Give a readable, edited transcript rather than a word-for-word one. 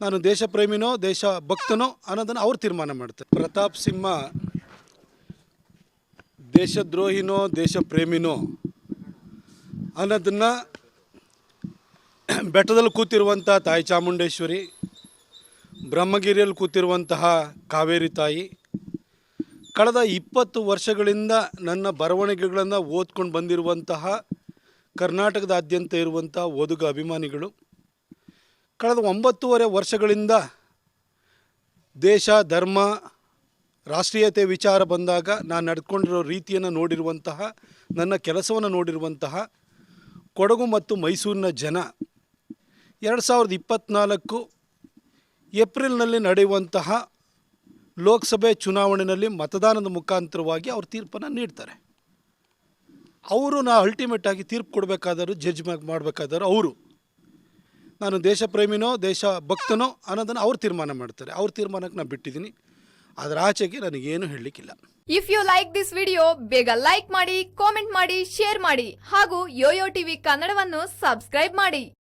ನಾನು ದೇಶ ಪ್ರೇಮಿನೋ ದೇಶ ಭಕ್ತನೋ ಅನ್ನೋದನ್ನು ಅವ್ರು ತೀರ್ಮಾನ ಮಾಡ್ತಾರೆ. ಪ್ರತಾಪ್ ಸಿಂಹ ದೇಶದ್ರೋಹಿನೋ ದೇಶ ಪ್ರೇಮಿನೋ ಅನ್ನೋದನ್ನು ಬೆಟ್ಟದಲ್ಲಿ ಕೂತಿರುವಂಥ ತಾಯಿ ಚಾಮುಂಡೇಶ್ವರಿ, ಬ್ರಹ್ಮಗಿರಿಯಲ್ಲಿ ಕೂತಿರುವಂತಹ ಕಾವೇರಿ ತಾಯಿ, ಕಳೆದ 20 ವರ್ಷಗಳಿಂದ ನನ್ನ ಬರವಣಿಗೆಗಳನ್ನು ಓದ್ಕೊಂಡು ಬಂದಿರುವಂತಹ ಕರ್ನಾಟಕದಾದ್ಯಂತ ಇರುವಂಥ ಓದುಗ ಅಭಿಮಾನಿಗಳು, ಕಳೆದ 9.5 ವರ್ಷಗಳಿಂದ ದೇಶ ಧರ್ಮ ರಾಷ್ಟ್ರೀಯತೆ ವಿಚಾರ ಬಂದಾಗ ನಾನು ನಡ್ಕೊಂಡಿರೋ ರೀತಿಯನ್ನು ನೋಡಿರುವಂತಹ, ನನ್ನ ಕೆಲಸವನ್ನು ನೋಡಿರುವಂತಹ ಕೊಡಗು ಮತ್ತು ಮೈಸೂರಿನ ಜನ 2024 ಏಪ್ರಿಲ್ನಲ್ಲಿ ನಡೆಯುವಂತಹ ಲೋಕಸಭೆ ಚುನಾವಣೆಯಲ್ಲಿ ಮತದಾನದ ಮುಖಾಂತರವಾಗಿ ಅವ್ರ ತೀರ್ಪನ್ನು ನೀಡ್ತಾರೆ. ಅವರು ಅಲ್ಟಿಮೇಟಾಗಿ ತೀರ್ಪು ಕೊಡಬೇಕಾದರೂ ಜಡ್ಜ್ ಮಾಡಬೇಕಾದರೂ ಅವರು, ನಾನು ದೇಶ ಪ್ರೇಮಿನೋ ದೇಶ ಭಕ್ತನೋ ಅನ್ನೋದನ್ನು ಅವ್ರು ತೀರ್ಮಾನ ಮಾಡ್ತಾರೆ. ಅವ್ರ ತೀರ್ಮಾನಕ್ಕೆ ನಾನು ಬಿಟ್ಟಿದ್ದೀನಿ. ಅದರ ಆಚೆಗೆ ನನಗೇನು ಹೇಳಲಿಕ್ಕಿಲ್ಲ. If you like this video ಬೇಗ ಲೈಕ್ ಮಾಡಿ, ಕಾಮೆಂಟ್ ಮಾಡಿ, ಶೇರ್ ಮಾಡಿ ಹಾಗೂ ಯೋಯೋ ಟಿವಿ ಕನ್ನಡವನ್ನು ಸಬ್ಸ್ಕ್ರೈಬ್ ಮಾಡಿ.